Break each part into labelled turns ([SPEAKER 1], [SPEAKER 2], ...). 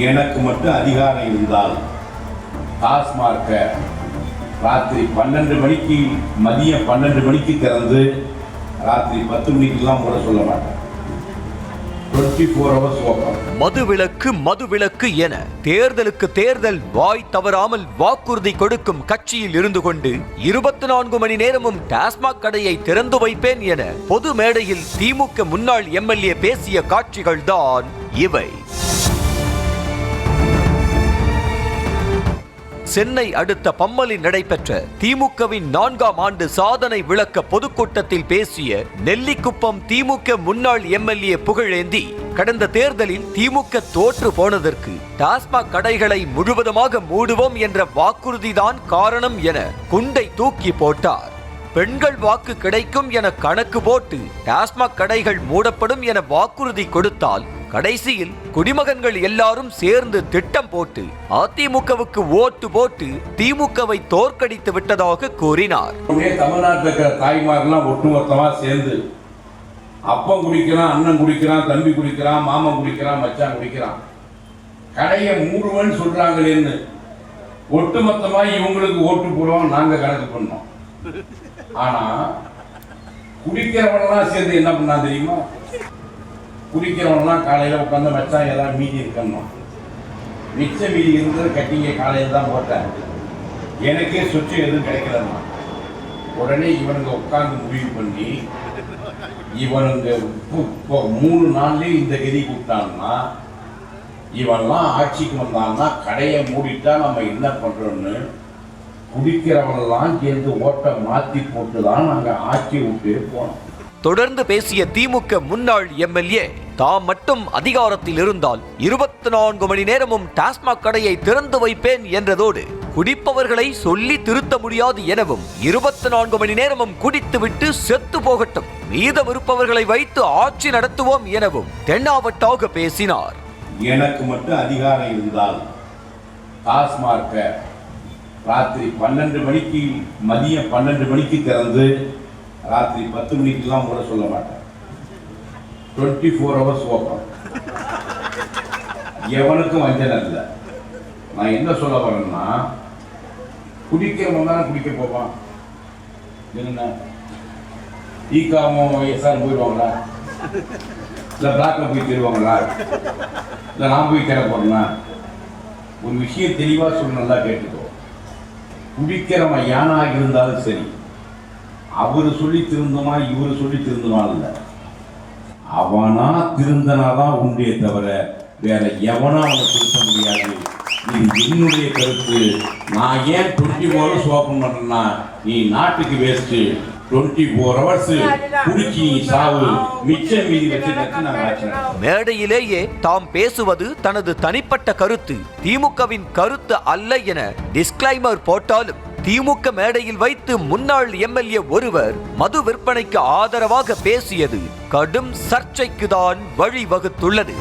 [SPEAKER 1] எனக்கு மட்டும் அதிகாரம் இருந்தால் டாஸ்மார்க்கை ராத்திரி 12 மணிக்கு மதியம் 12 மணிக்கு திறந்து ராத்திரி 10 மணிக்கெல்லாம் கூட சொல்ல மாட்டேன். 24 hours ஓப்பன்.
[SPEAKER 2] மதுவிலக்கு என தேர்தலுக்கு தேர்தல் வாய் தவறாமல் வாக்குறுதி கொடுக்கும் கட்சியில் இருந்து கொண்டு 24 மணி நேரமும் டாஸ்மாக் கடையை திறந்து வைப்பேன் என பொது மேடையில் திமுக முன்னாள் எம்எல்ஏ பேசிய காட்சிகள் தான் இவை. சென்னை அடுத்த பம்மலில் நடைபெற்ற திமுகவின் 4ஆம் ஆண்டு சாதனை விளக்க பொதுக்கூட்டத்தில் பேசிய நெல்லிக்குப்பம் திமுக முன்னாள் எம்எல்ஏ புகழேந்தி, கடந்த தேர்தலில் திமுக தோற்று போனதற்கு டாஸ்மாக் கடைகளை முழுவதுமாக மூடுவோம் என்ற வாக்குறுதிதான் காரணம் என குண்டை தூக்கி போட்டார். பெண்கள் வாக்கு கிடைக்கும் என கணக்கு போட்டு டாஸ்மாக் கடைகள் மூடப்படும் என வாக்குறுதி கொடுத்தால் கடைசியில் குடிமகன்கள் எல்லாரும் சேர்ந்து திட்டம் போட்டு அதிமுகவுக்கு ஓட்டு போட்டு திமுகவை தோற்கடித்து விட்டதாக கூறினார்.
[SPEAKER 1] தமிழ்நாட்டில் இருக்கிற தாய்மாரெல்லாம் ஒட்டுமொத்தமா சேர்ந்து அப்பம் குடிக்கிறான், அண்ணன் குடிக்கிறான், தம்பி குடிக்கிறான், மாமன் குடிக்கிறான், மச்சான் குடிக்கிறான், கடையை மூடுவேன்னு சொல்றாங்களேன்னு ஒட்டுமொத்தமா இவங்களுக்கு ஓட்டு போடுவோம் நாங்க கணக்கு பண்ணோம். ஆனா குடிக்கிறவனெல்லாம் சேர்ந்து என்ன பண்ணா தெரியுமா? குடிக்கிறவன்லாம் காலையில் உட்காந்து மச்சான் ஏதாவது மீதி இருக்கணும், மிச்ச மீதி இருந்தது கட்டிங்க காலையில் தான் போட்டேன், எனக்கே சொச்சு எதுவும் கிடைக்கலன்னா உடனே இவனுங்க உட்காந்து முடிவு பண்ணி இவனுங்க 3 நாள்லேயே இந்த கதி கூப்பிட்டான்னா இவன்லாம் ஆட்சிக்கு வந்தான்னா கடையை மூடிட்டா நம்ம என்ன பண்ணுறோன்னு குடிக்கிறவனெல்லாம் சேர்ந்து ஓட்டை மாற்றி போட்டு தான் நாங்கள் ஆட்சி விட்டு போனோம்.
[SPEAKER 2] தொடர்ந்து பேசிய திமுக முன்னாள் எம்எல்ஏ, தாம் மட்டும் அதிகாரத்தில் இருந்தால் 24 மணி நேரமும் டாஸ்மாக் கடையை திறந்து வைப்பேன் என்றதோடு குடிப்பவர்களை சொல்லி திருத்த முடியாது எனவும் 24 மணி நேரமும் குடித்துவிட்டு செத்து போகட்டும், மீதம் இருப்பவர்களை வைத்து ஆட்சி நடத்துவோம் எனவும் தென்னாவட்டாக பேசினார்.
[SPEAKER 1] எனக்கு மட்டும் அதிகாரம் இருந்தால் டாஸ்மார்க்கை ராத்திரி 12 மணிக்கு மதியம் 12 மணிக்கு திறந்து ராத்திரி 10 மணிக்கெல்லாம் கூட சொல்ல மாட்டேன். 24 hours ஓப்பன். எவனுக்கும் வஞ்சனை இல்லை. நான் என்ன சொல்ல வரேன்னா, குடிக்கிறவன் தானே குடிக்க போவான். என்ன ஈக்காவும் எஸ்ஆர் போயிடுவாங்களா, இல்லை பிளாக்ல போய் தருவாங்களா, இல்லை நான் போய் தேட போறேன்னா? ஒரு விஷயம் தெளிவாக சொல்லி நல்லா கேட்டுக்கோ. குடிக்கிறவன் யானாக இருந்தாலும் சரி, அவரு சொல்லி திருந்தமா இவரு சொல்லி திருந்தமா இல்லை, அவனா திருந்தனாதான் உண்டே தவிர வேற எவனா அவனை திருத்த முடியாது. இது என்னுடைய கருத்து. நான் ஏன் 24 hours ஓப்பன் பண்றேன்னா, நீ நாட்டுக்கு வேஸ்ட். 24 hours குடிச்சி சாவு, மிச்சம் மீதி வச்சு
[SPEAKER 2] மேடையிலேயே தாம் பேசுவது தனது தனிப்பட்ட கருத்து, திமுகவின் கருத்து அல்ல என டிஸ்கிளைமர் போட்டாலும் திமுக மேடையில் வைத்து முன்னாள் எம்எல்ஏ ஒருவர் மது விற்பனைக்கு ஆதரவாக பேசியது கடும் சர்ச்சைக்குதான் வழிவகுத்துள்ளது.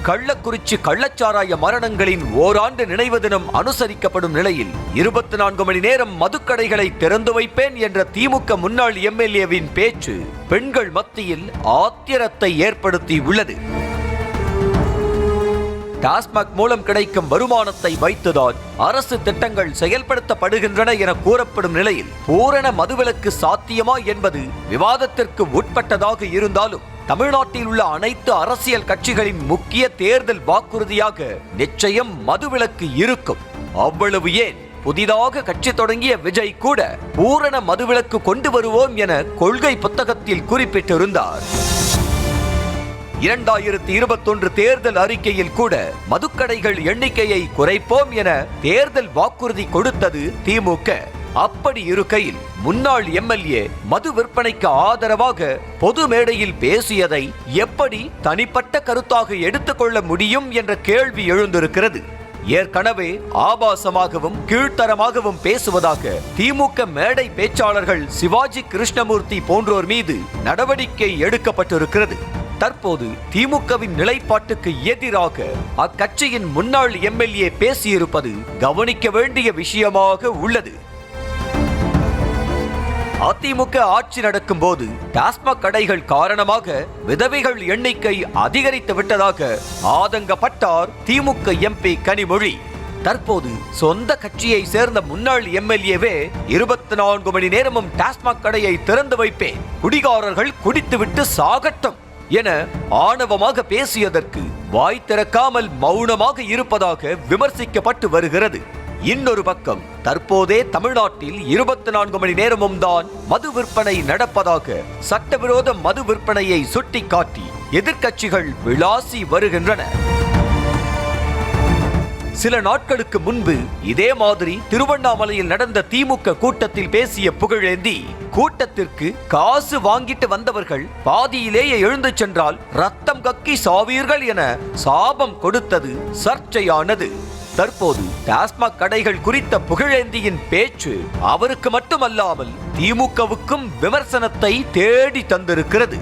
[SPEAKER 2] கள்ளக்குறிச்சி கள்ளச்சாராய மரணங்களின் ஓராண்டு நினைவு தினம் அனுசரிக்கப்படும் நிலையில் 24 மணி நேரம் மதுக்கடைகளை திறந்து வைப்பேன் என்ற திமுக முன்னாள் எம்எல்ஏவின் பேச்சு பெண்கள் மத்தியில் ஆத்திரத்தை ஏற்படுத்தி உள்ளது. டாஸ்மாக் மூலம் கிடைக்கும் வருமானத்தை வைத்துதான் அரசு திட்டங்கள் செயல்படுத்தப்படுகின்றன என கூறப்படும் நிலையில் பூரண மதுவிலக்கு சாத்தியமா என்பது விவாதத்திற்கு உட்பட்டதாக இருந்தாலும் தமிழ்நாட்டில் உள்ள அனைத்து அரசியல் கட்சிகளின் முக்கிய தேர்தல் வாக்குறுதியாக நிச்சயம் மதுவிலக்கு இருக்கும். அவ்வளவு ஏன், புதிதாக கட்சி தொடங்கிய விஜய் கூட பூரண மதுவிலக்கு கொண்டு வருவோம் என கொள்கை புத்தகத்தில் குறிப்பிட்டிருந்தார். 2021 தேர்தல் அறிக்கையில் கூட மதுக்கடைகள் எண்ணிக்கையை குறைப்போம் என தேர்தல் வாக்குறுதி கொடுத்தது திமுக. அப்படி இருக்கையில் முன்னாள் எம்எல்ஏ மது விற்பனைக்கு ஆதரவாக பொது மேடையில் பேசியதை எப்படி தனிப்பட்ட கருத்தாக எடுத்துக்கொள்ள முடியும் என்ற கேள்வி எழுந்திருக்கிறது. ஏற்கனவே ஆபாசமாகவும் கீழ்த்தரமாகவும் பேசுவதாக திமுக மேடை பேச்சாளர்கள் சிவாஜி கிருஷ்ணமூர்த்தி போன்றோர் மீது நடவடிக்கை எடுக்கப்பட்டிருக்கிறது. தற்போது திமுகவின் நிலைப்பாட்டுக்கு எதிராக அக்கட்சியின் முன்னாள் எம்எல்ஏ பேசியிருப்பது கவனிக்க வேண்டிய விஷயமாக உள்ளது. அதிமுக ஆட்சி நடக்கும் போது டாஸ்மாக் கடைகள் காரணமாக விதவைகள் எண்ணிக்கை அதிகரித்து விட்டதாக ஆதங்கப்பட்டார் திமுக எம்பி கனிமொழி. தற்போது சொந்த கட்சியை சேர்ந்த முன்னாள் எம்எல்ஏவே 24 மணி நேரமும் டாஸ்மாக் கடையை திறந்து வைப்பேன், குடிகாரர்கள் குடித்துவிட்டு சாகட்டும் என ஆணவமாக பேசியதற்கு வாய் திறக்காமல் மௌனமாக இருப்பதாக விமர்சிக்கப்பட்டு வருகிறது. இன்னொரு பக்கம் தற்போதே தமிழ்நாட்டில் 24 மணி நேரமும் தான் மது விற்பனை நடப்பதாக சட்டவிரோத மது விற்பனையை சுட்டிக்காட்டி எதிர்க்கட்சிகள் விளாசி வருகின்றன. சில நாட்களுக்கு முன்பு இதே மாதிரி திருவண்ணாமலையில் நடந்த திமுக கூட்டத்தில் பேசிய புகழேந்தி, கூட்டத்திற்கு காசு வாங்கிட்டு வந்தவர்கள் பாதியிலேயே எழுந்து சென்றால் ரத்தம் கக்கி சாவீர்கள் என சாபம் கொடுத்தது சர்ச்சையானது. தற்போது டாஸ்மாக் கடைகள் குறித்த புகழேந்தியின் பேச்சு அவருக்கு மட்டுமல்லாமல் திமுகவுக்கும் விமர்சனத்தை தேடி தந்திருக்கிறது.